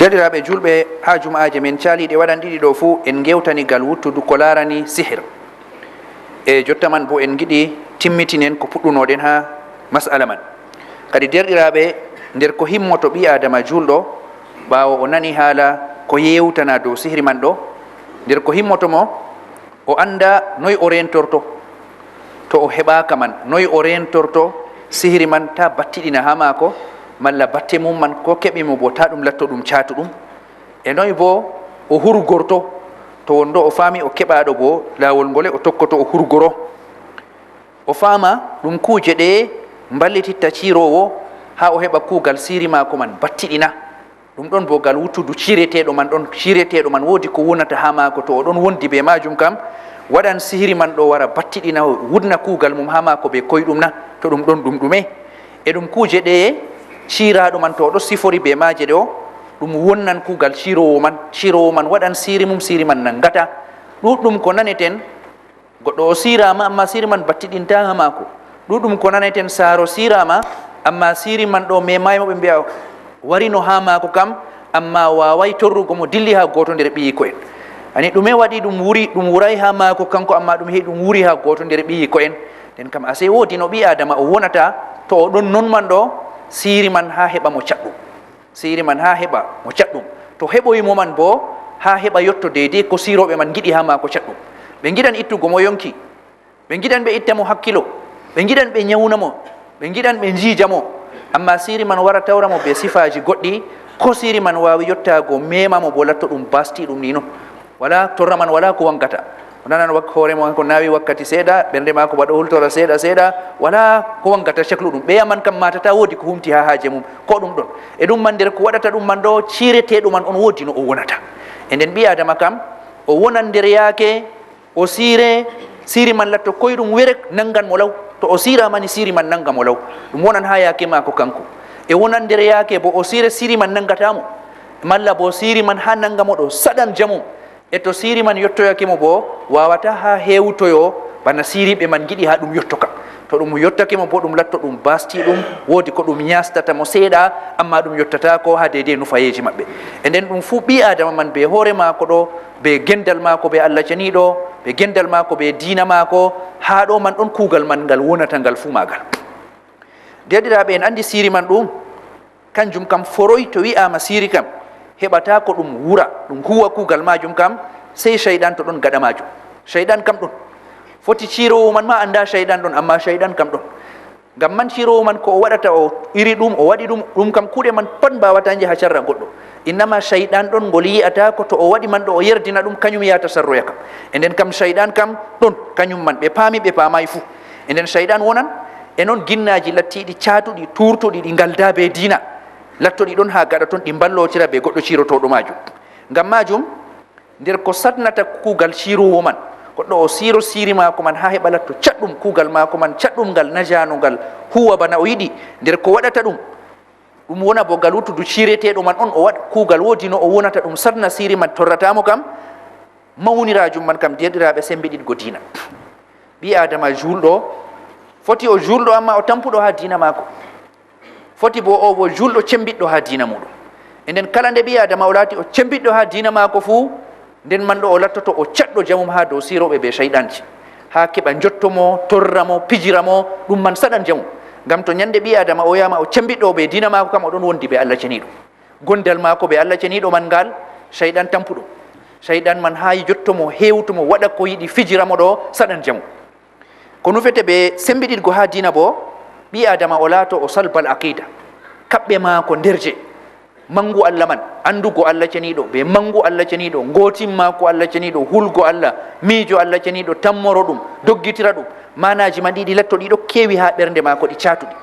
derɗiraɓe julɓe ha jumaaje men caliɗe waɗan ɗiɗi ɗo fuu en gewtanigal wuttudu ko larani sihir e jotta man bo en giɗi timmitinen ko puɗɗunoɗen ha masala man. Kadi derɗiraɓe, nder ko himmoto ɓi adama julɗo ɓawo o nani haala ko yewtana dow sihiri man ɗo, nder ko himmotomo o anda noyi o rentorto to o heɓaka man, noyi o rentorto sihiri man ta battiɗina ha mako, malla batte mum man ko keɓimo bo ta ɗum latto ɗum catuɗum, e noyi bo o hurgorto to wonɗo o faami o keɓaɗo bo lawol ngole o tokkoto o hurgoro, o faama ɗum kuje ɗe ballititta cirowo ha o heɓa kuugal siri mako man battiɗina. ɗum ɗon bo gal wuttudu cireteɗo man ɗon, cireteɗo man woodi ko wonata ha mako, to oɗon wondi be majum kam waɗan sihiri man ɗo wara battiɗina wudna kuugal mum ha mako be koyɗum na, to ɗum ɗon ɗum ɗume e ɗum kuje ɗe ciraɗo man to oɗo sifori be maje ɗo ɗum wonnan kuugal cirowo man waɗan siri mum, siri man nangata. ɗuɗɗum ko naneten goɗɗo o sirama amma siri man battiɗinta ha mako, ɗuɗɗum ko naneten saaro sirama amma siri man ɗo memaimo ɓe mbiya warino ha mako kam amma wawai torrugo mo dilli ha goto nder ɓiyiko en. ani ɗume waɗi ɗum wuray ha mako kanko amma ɗum heewi ɗum wuri ha goto nder ɓiyiko en. nden kam ase woodi no ɓi adama o wonata to o ɗon non man ɗo siri man ha heɓa mo caɗɗum, siri man ha heɓa mo caɗɗum, to heɓoyimo man bo ha heɓa yetto deydey ko siroɓe man giɗi ha mako caɗɗum. ɓe giɗan ittugo mo yonki, ɓe giɗan ɓe itta mo hakkilo, ɓe giɗan ɓe ñawna mo, ɓe giɗan ɓe jiija mo, amma siri man wara tawra mo be sifaji goɗɗi ko siri man wawi yettago mema mo bo latto ɗum basti ɗum ni non, wala torra man wala ko wankata. o nanan hooremo ko nawi wakkati seeɗa ɓernde ma ko waɗa hultora seeɗa seeɗa, wala ko wankata cehlu ɗum, ɓeya man kam matata woodi ko humti ha haaje mum ko ɗum ɗon. e ɗum man nder ko waɗata ɗum man ɗo cireteɗo man on woodi no o wonata. e nden ɓi adama kam o wonan nder yaake o siri man latto koye ɗum were nangan mo law, to o siramani siri man nanga mo law, ɗum wonan ha yaake mako kanko. e wonan nder yaake bo o siri man nangatamo, malla bo siri man ha nanga mo ɗo saɗan jamum, e to siri man yettoyakemo bo wawata ha hewtoyo bana siriɓe man giɗi ha ɗum yettoka. to ɗum yettakemo bo ɗum latto ɗum basti ɗum, woodi ko ɗum yastata mo seeɗa amma ɗum yettata ko ha deydey nufayeji maɓɓe. e nden ɗum fuu ɓi adama man be hoore mako ɗo, be gendal mako be Allah ceniɗo, be gendal mako be diina mako, ha ɗo man ɗon kuugal man ngal wonata ngal fuu magal. derɗiraɓe en andi siri man ɗum kanjum kam foroy to wi'ama siri kam heɓata ko ɗum wura ɗum huwa kuugal majum kam sey cheyɗan to ɗon gaɗa majum. cheyɗan kam ɗon foti cirowo man ma anda cheyɗan ɗon, amma cheyɗan kam ɗon. ngam man cirowo man ko o waɗata o iri ɗum o waɗi ɗum kam kuuɗe man pat mbawata jeeha carra goɗɗo, innama cheyɗan ɗon ngol yiyata ko to o waɗi man ɗo o yerdina ɗum kañum yata sarroya kam. e nden kam cheyɗan kam ɗon kañum man ɓe paami ɓe paamayi fuu. e nden cheyɗan wonan e noon ginnaji lattiɗi catuɗi turtuɗi ɗi ngalda be diina lattoɗi ɗon ha gaɗa toon ɗi mballotira be goɗɗo cirotoɗo majum. ngam majum nder ko satnata kuugal cirowo man goɗɗo o siri mako man ha heɓa latto caɗɗum kuugal mako man caɗɗum ngal najano ngal huwa bana o yiɗi, nder ko waɗata ɗum ɗum wona bo ngal wuttudu cireteɗo man on o waɗa kuugal woodi no o wonata ɗum satna siri man torratamo kam mawnirajum man kam derɗiraɓe sembiɗiɗgo diina. ɓi adama julɗo foti o julɗo amma o tampuɗo ha diina mako, foti bo o bo julɗo cembiɗɗo ha diina muɗum. e nden kala nde ɓi adama o laati o cembiɗɗo ha diina mako fuu, nden man ɗo o lattoto o caɗɗo jamum ha dow siroɓe be cheyɗanji, ha keɓa jottomo torramo pijiramo, ɗum man saɗan jamum. ngam to ñande ɓi adama o yama o cembiɗɗo be diina mako kam oɗon wondi be Allah ceniɗo, gondal mako be Allah ceniɗo man ngal cheyɗan tampuɗo, cheyɗan man ha jottomo hewtumo waɗa ko yiɗi fijiramo ɗo saɗan jamu. ko nufete ɓe sembiɗiɗgo ha diina bo ɓi adama o laato o salbal aqida, kaɓɓe mako nderje mangu Allah man, andugo Allah ceniɗo be mangu Allah ceniɗo, gotimmako Allah ceniɗo, hulgo Allah, miijo Allah ceniɗo, tammoro ɗum, doggitira ɗum, manaji man ɗiɗi latto ɗiɗo kewi ha ɓernde mako ɗi catuɗi.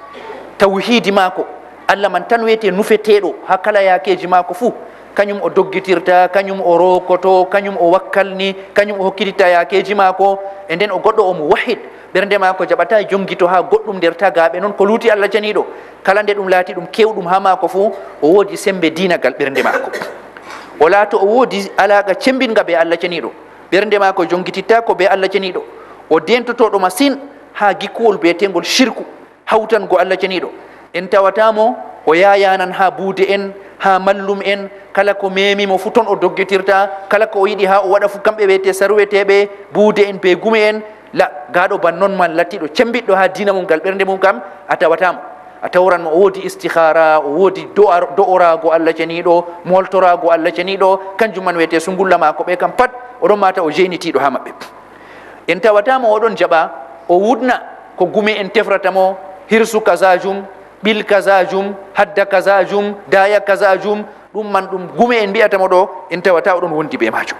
tawhidi mako Allah man tan wiyete nufeteɗo ha kala yakeji mako fuu, kañum o doggitirta, kañum o rokoto, kañum o wakkalni, kañum o hokkititta yakeji mako. e nden o goɗɗo omo wahid, ɓernde mako jaɓata jongito ha goɗɗum nder tagaɓe noon ko luuti Allah ceniɗo. kala nde ɗum laati ɗum kewɗum ha mako fuu o woodi sembe dinagal ɓernde mako, o laato o woodi alaqa cembinga be Allah ceniɗo, ɓernde mako jongititta ko be Allah ceniɗo, o dentotoɗo masine ha gikkuwol biyetegol shirku, hawtango Allah ceniɗo. en tawatamo o yayanan ha buude en, ha mallum en, kala ko memi mo fu ton o doggitirta, kala ko o yiɗi ha o waɗa fu kamɓe wiyete sarweteɓe buude en be gume en la gaɗo ban non man lattiɗo cembiɗɗo ha dina mum ngal ɓernde mum kam a tawatamo, a tawranmo o woodi istihara, o woodi do'orago Allah ceniɗo, moltorago Allah ceniɗo, kanjum man wiyete sungulla mako ɓe kam pat oɗon mata o jeinitiɗo ha maɓɓe. En tawatamo oɗon jaɓa o wudna ko gume en tefratamo hirsu kasajum, ɓil kasajum, hadda kasajum, daya kasajum, ɗum man ɗum gume en mbiyatamo ɗo en tawata oɗon wondi ɓe majum.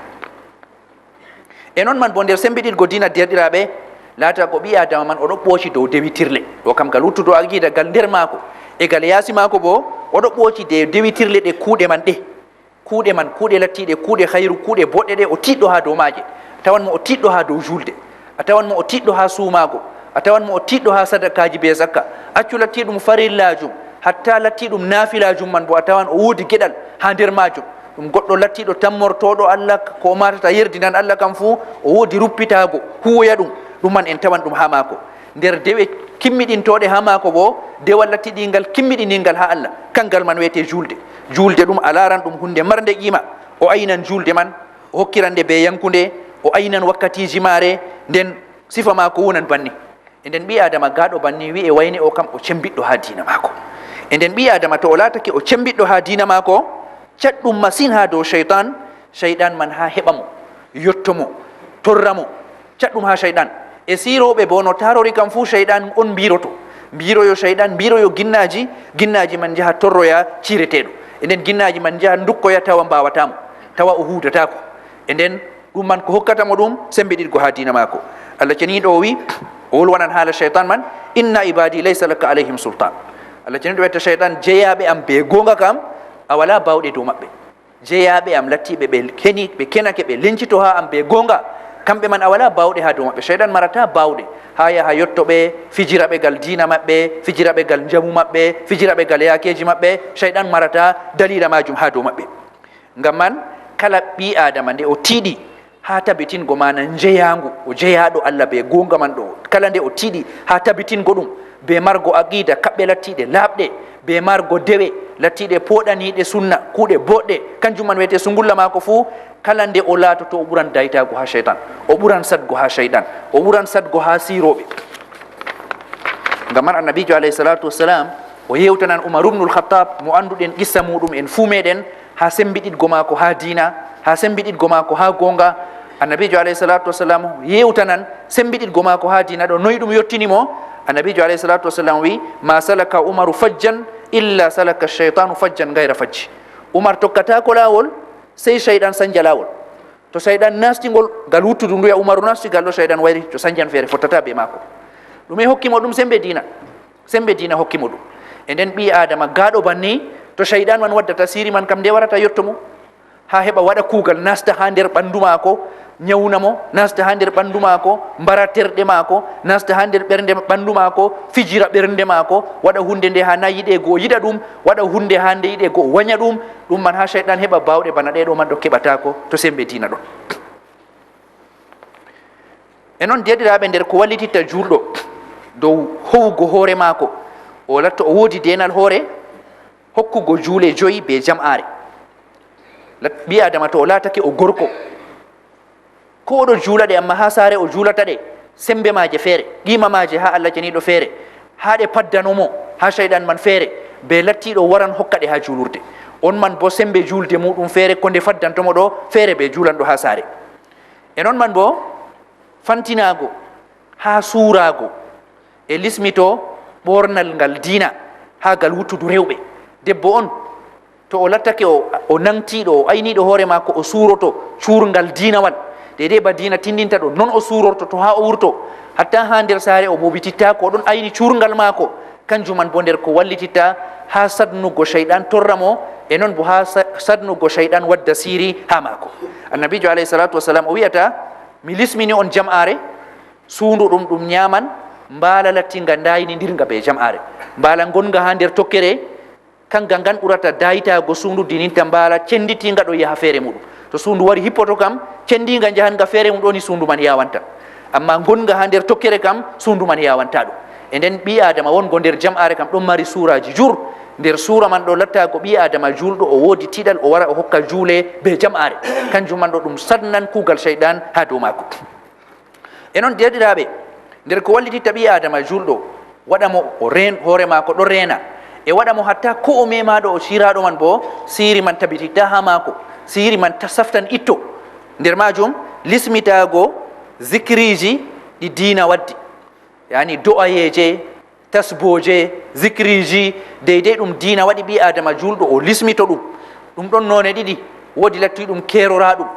E noon man bo nder sembiɗitgo dina derɗiraɓe laata ko ɓi adama man oɗo ɓooci dow dewitirle ɗo kam gal wuttudo aqida gal nder maako e gal yaasi maako bo oɗo ɓooci de dewitirle ɗe kuuɗe man ɗe kuuɗe man kuuɗe lattiɗe kuuɗe hayru kuuɗe boɗɗe ɗe o tiɗɗo ha dow maaje. A tawanmo o tiɗɗo ha dow julde, a tawanmo o tiɗɗo ha suumaago, a tawanmo o tiɗɗo ha sadakaji be zakka, accu lattiɗum farillajum hatta lattiɗum nafilajum man bo a tawan o woodi geɗal ha nder majum. ɗum goɗɗo lattiɗo tammortoɗo Allah ko matata yerdinan Allah kam fuu o woodi ruppitago huwoya ɗum man en tawan ɗum ha maako. nder dewe kimmiɗintoɗe ha maako bo dewal lattiɗingal kimmiɗiningal ha Allah kangal man wiyete julde. Julde ɗum a laran ɗum hunde marde qima, o aynan julde man o hokkirande be yankude, o aynan wakkatiji maare, nden sifa maako wonan banni. E nden ɓi adama gaɗo banni wi'e wayne o kam o cembiɗɗo ha dina maako. E nden ɓi adama to o latake o cembiɗɗo ha dina maako catɗum masin ha dow cheytan man ha heɓamo yettomo torramo catɗum ha cheytan. E siroɓe bo no tarori kam fuu cheytan on mbiroto, mbiroyo cheytan, mbiroyo ginnaji man jaha torroya cireteɗo. E nden ginnaji man jaha dukkoya tawa mbawatamo, tawa o hudatako. E nden ɗum man ko hokkatamo ɗum sembiɗitgo ha dina maako. Allah ceniɗo o wi o wolwanan haala cheytan man, inna ibadi laysa laka alayhim sultan. Allah ceniɗo wiyata cheytan jeeyaɓe am be gonga kam a wala bawɗe dow maɓɓe. jeeyaɓe am lattiɓe ɓe kenake ɓe lencito ha am be gonga, kamɓe man a wala bawɗe ha dow maɓɓe. cheytan marata bawɗe ha yaha yettoɓe fijiraɓe gal dina maɓɓe, fijiraɓe gal jamu maɓɓe, fijiraɓe gal yakeji maɓɓe. cheytan marata dalila majum ha dow maɓɓe. ngam man kala ɓi adama nde o tiiɗi ha tabitingo mana jeeyagu o jeeyaɗo Allah be gonga man ɗo, kala nde o tiiɗi ha tabitingo ɗum be margo aqida kaɓɓe lattiɗe laaɓɗe, be margo dewe lattiɗe poɗaniɗe sunna kuuɗe boɗɗe, kanjum man wiyete sungulla mako fuu. kala nde o laatoto o ɓuran daytago ha cheytan, o ɓuran sadgo ha cheytan, o ɓuran sadgo ha siroɓe. ngam man annabijo alayhi salatu wassalam o yewtanan Umar ibnul Khattab mo anduɗen qissa muɗum en fuu meɗen ha sembiɗitgo mako ha dina, ha sembiɗitgo mako ha gonga. annabijo alayhi salatu wassalam yewtanan sembiɗitgo mako ha dina ɗo noyi ɗum yettinimo. annabijo alayhi salatu wassalam wi ma salaka umaru fajjan illa salaka cheytanu fajjan gayra fajji. Umar tokkata ko lawol sey cheyɗan sanja lawol. to cheyɗan nastigol ngal wuttudu nduya Umaru nastigal ɗo cheyɗan wayri to sanjan feere fottata be mako. ɗume hokkimo ɗum? sembe dina hokkimo ɗum. e nden ɓi adama gaɗo banni to cheyɗan man waddata siri man kam nde warata yettomo ha heɓa waɗa kuugal nasta ha nder ɓandu mako, ñawnamo, nasta ha nder ɓandu mako, mbara terɗe mako, nasta ha nder ɓernde ɓandu mako, fijira ɓernde mako, waɗa hunde nde ha na yiɗe go yiɗa ɗum, waɗa hunde ha nde yiɗe go waña ɗum. ɗum man ha cheyɗan heɓa bawɗe bana ɗeɗo man ɗo keɓatako to sembe dina ɗon. e noon deɗiraɓe, nder ko wallititta julɗo dow howugo hoore mako o latta o woodi denal hoore, hokkugo juule 5 be jam'are. ɓi adama to o laatake o gorko ko oɗo juula ɗe amma ha saare o juulata ɗe sembe maje feere, qima maje ha Allah ceniɗo feere, ha ɗe paddanomo ha cheyɗan man feere, be lattiɗo waran hokka ɗe ha juulurde. on man bo sembe julde muɗum feere ko nde faddantomo ɗo feere be juulanɗo ha saare. e noon man bo fantinago ha suurago e lismito ɓornal ngal diina ha gal wuttudu rewɓe. debbo on to o lattake o nangtiɗo o ayniɗo hoore mako o suuroto cuurgal diinawal dede ba diina tindinta ɗo, non o suurorto to ha o wurto, hatta ha nder saare o bobititta ko ɗon ayni cuurgal maako. kanjum man bo nder ko wallititta ha sadnugo cheyɗan torramo, e noon bo ha sadnugo cheyɗan wadda siri ha maako. annabijo alayhi salatu wassalam o wiyata mi lismini on jam'are, suundu ɗum ñaman, mbaala lattinga daynidirga be jam'are, mbaala gonga ha nder tokkere, kanga ngan ɓurata dayitago suundu dininta mbaala cenditinga ɗo yaha feere muɗum. to suundu wari hippoto kam cendinga jahanga feere mum ɗoni suundu man yawanta, amma gonga ha nder tokkere kam suundu man yawanta ɗum. e nden ɓi adama wongo nder jam'are kam ɗon mari suuraji jur, nder suura man ɗo latta ko ɓi adama julɗo o woodi tiɗal o wara o hokka juule be jam'are kanjum man ɗo ɗum sadnan kuugal cheyɗan ha dow maako. E noon deɗiraɓe, nder ko wallititta ɓi adama julɗo waɗamo o hoore maako ɗo reena e waɗamo hatta ko o memaɗo o siraɗo man bo siri man tabititta ha maako, siri man saftan itto. nder majum lismitago zikriji ɗi diina waddi, yani do'ayeje, tasboje, zikriji deydey ɗum diina waɗi ɓi adama julɗo o lismito ɗum ɗon none ɗiɗi. woodi lattiɗum keroraɗum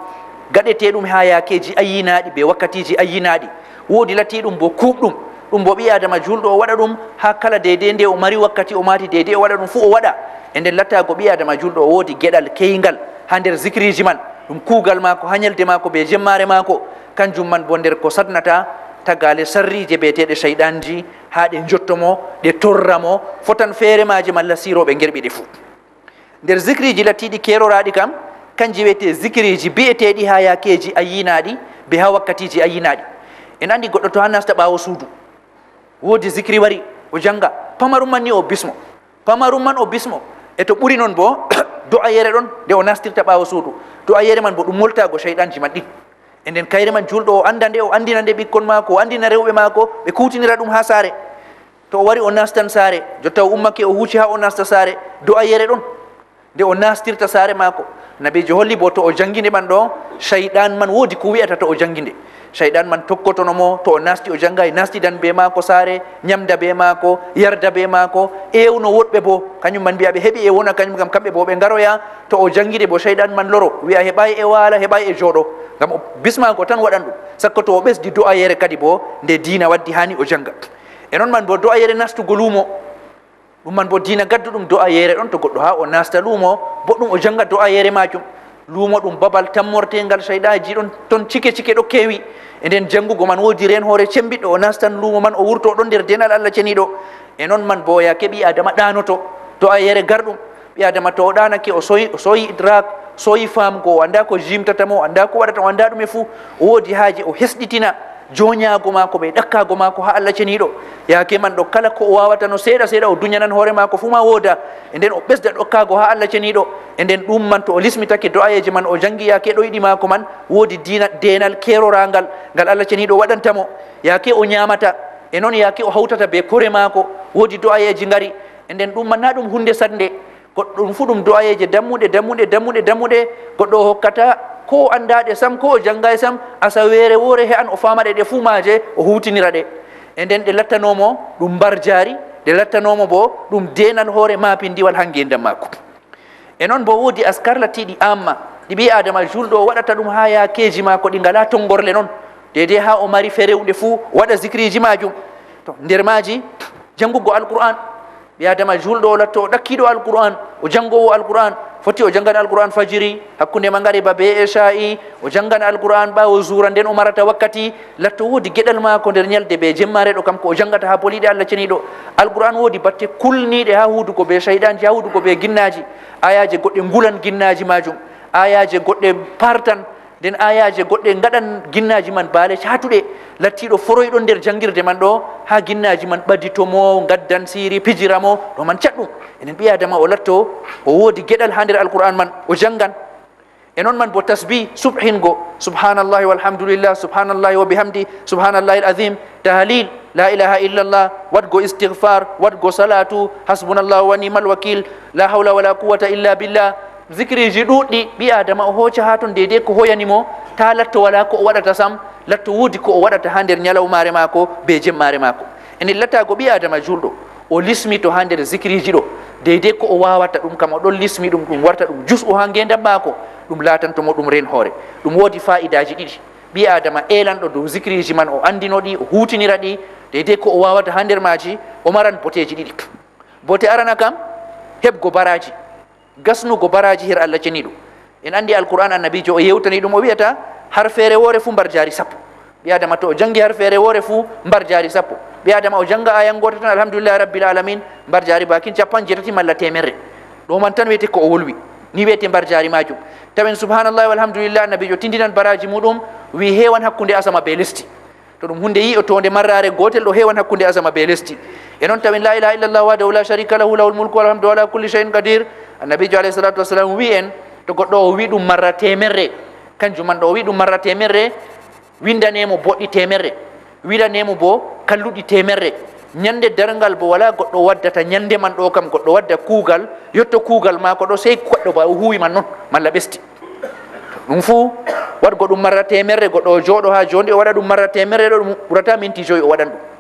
gaɗeteɗum ha yakeji ayyinaɗi be wakkatiji ayyinaɗi, woodi lattiɗum bo kuɓɗum, ɗum bo ɓi adama julɗo o waɗa ɗum ha kala deydey nde o mari wakkati o mati deydey o waɗa ɗum fuu o waɗa. E nden lattago ɓi adama julɗo o woodi geɗal keygal ha nder zikriji man, ɗum kuugal maako ha ñalde maako be jemmare maako. kanjum man bo nder ko sadnata tagale sarrije beeteɗe cheyɗanji ha ɗe jottomo ɗe torramo fotan feere maji malla siroɓe gerɓiɗe fuu. nder zikriji lattiɗi keroraɗi kam kanji wiyete zikriji bi'eteɗi ha yakeji ayyinaɗi be ha wakkatiji ayyinaɗi. en andi goɗɗo to ha nasta ɓawo suudu woodi zikri wari o janga, pamarum man ni o bismo, pamarum man o bismo. e to ɓuri noon bo do'ayere ɗon nde o nastirta ɓawo suudu, do'ayere man bo ɗum moltago cheyɗanji man ɗin. e nden kayre man julɗo o anda nde, o andina nde ɓikkon maako, o andina rewɓe maako, ɓe kutinira ɗum ha saare. to o wari o nastan saare, jotta o ummake o huuci ha o nasta saare, do'ayere ɗon nde o nastirta saare maako. nabijo holli bo to o janginde man ɗo cheyɗan man woodi ko wi'ata to o janginde, cheyɗan man tokkotonomo to o nasti o jangay, nastidan be maako saare, ñamda be maako, yarda be maako, ewno woɗɓe bo kañum man mbiya ɓe heeɓi e wona kañum kam kamɓe bo ɓe garoya to o jangide bo cheyɗan man loro wiya heɓay e waala, heɓay e jooɗo, ngam o bismako tan waɗan ɗum. sakko to o ɓesdi do'ayere kadi bo nde diina waddi hani o janga. e noon man bo do'ayere nastugo luumo, ɗum man bo diina gaddu ɗum do'ayere ɗon to goɗɗo ha o nasta luumo boɗɗum o janga do'ayere majum. luumo ɗum babal tammortengal cheyɗaji ɗon ton cike cike ɗo keewi. e nden jangugo man woodi ren hoore cembiɗɗo o nastan luumo man o wurto ɗon nder denal Allah ceniɗo. e noon man bo yake ɓi adama ɗanoto do'ayere garɗum. ɓi adama to o ɗanake o soyi idrak, soyi famgo, o anda ko jimtatamo, o anda ko waɗata, o anda ɗume fuu, o woodi haaji o hesɗitina joñago maako ɓe ɗakkago maako ha Allah ceniɗo. yake man ɗo kala ko o wawata no seeɗa seeɗa o duñanan hoore maako fuu ma wooda. e nden o ɓesda ɗokkago ha Allah ceniɗo. e nden ɗum man to o lismitake do'ayeji man o jangi yake ɗo yiɗi maako man woodi diina denal kerorangal ngal Allah ceniɗo waɗantamo. yake o ñamata, e noon yake o hawtata be kore maako woodi do'ayeji ngari. e nden ɗum man na ɗum hunde sande, goɗɗo ɗum fuu ɗum do'ayeje dammuɗe goɗɗo o hokkata ko andaɗe sam, ko o jangay sam, asawere wore he an o famaɗe ɗe fuu maje o hutinira ɗe. e nden ɗe lattanomo ɗum mbar jaari, ɗe lattanomo bo ɗum denal hoore mapindiwal ha ngendam makko. e noon bo woodi askar lattiɗi amma ɗi ɓi adama julɗo o waɗata ɗum ha yakeji mako ɗi ngala tongorle noon, dede ha o mari ferewɗe fuu waɗa zikriji majum. to nder maji jangugo alqur'an, ɓi adama julɗo o latto o ɗakkiɗo alqur'an, o jangowo alqur'an. foti o jangan alqur'an fajiri hakkunde magariba be esha'i, o jangan alqur'an ɓawo zura nden o marata wakkati. latto woodi geɗal maako nder ñalde be jemmare ɗo kam ko o jangata ha poliɗe Allah ceniɗo. alqur'an woodi batte kulniɗe ha huudugo be cheyɗanji, ha huudugo be ginnaji. ayaje goɗɗe ngulan ginnaji majum, ayaje goɗɗe partan, nden ayaje goɗɗe gaɗan ginnaji man baale catuɗe. lattiɗo foroyɗo nder jangirde man ɗo ha ginnaji man ɓaditomo, gaddan siri, pijiramo ɗo man catɗum. enen ɓi adama o latto o woodi geɗal ha nder alqur'an man o jangan. e noon man bo tasbih subhingo, subhanallahi walhamdulillah, subhanallahi wa bihamdi, subhanallahi al azim, tahlil, la ilaha illallah, waɗgo istighfar, waɗgo salatu, hasbunallahu wa ni'mal wakil, la hawla wala quwwata illa billah. zikriji ɗuɗɗi ɓi adama o hocca ha toon deydey ko hoyanimo, ta latto wala ko o waɗata sam, latto woodi ko o waɗata ha nder ñalawmare maako be jemmare maako. enen lattago ɓi adama julɗo o lismito ha nder zikriji ɗo deydey ko o wawata ɗum kam o ɗon lismi ɗum, ɗum warta ɗum jus'u ha ngendam maako, ɗum latantomo ɗum ren hoore. ɗum woodi fa'idaji ɗiɗi, ɓi adama elanɗo dow zikriji man o andinoɗi, o hutinira ɗi deydey ko o wawata ha nder maji, o maran boteji ɗiɗi. bote arana kam heɓgo baraji, gasnugo baraji her Allah ceniɗo. en andi alqur'an annabijo o yewtani ɗum o wiyata har feere woore fuu mbar jaari sappo. ɓi adama to o jangi har feere woore fuu mbar jaari sappo. ɓi adama o janga ayan goto tan alhamdulillahi rabbil alamin mbar jaari bakin 90 malla temerre. ɗo man tan wiyete ko o wolwi ni wiyete mbar jaari majum. tawen subhanallahi walhamdulillah annabijo tindinan baraji muɗum wi hewan hakkunde asama be lesdi. to ɗum hunde yi'otonde marrare gotel ɗo hewan hakkude asama be lesdi e noon tawin la ilaha illallah wahdahu la sharika lahu lahul mulku walhamdu ala kulli shay'in qadir. Annabijo alayhi salatu wassalam wi en to goɗɗo o wi ɗum marra temerre, kanjum man ɗo o wi ɗum marra temerre, windanemo boɗɗi temerre, windanemo bo kalluɗi temerre. ñande dargal bo wala goɗɗo waddata ñande man ɗo kam goɗɗo wadda kuugal yetto kuugal mako ɗo sey goɗɗo ba o huwi man noon malla ɓesti. ɗum fuu waɗgo ɗum marra temerre, goɗɗo o jooɗo ha jonde o waɗa ɗum marra temerre ɗo ɗum ɓurata minti joyi o waɗan ɗum.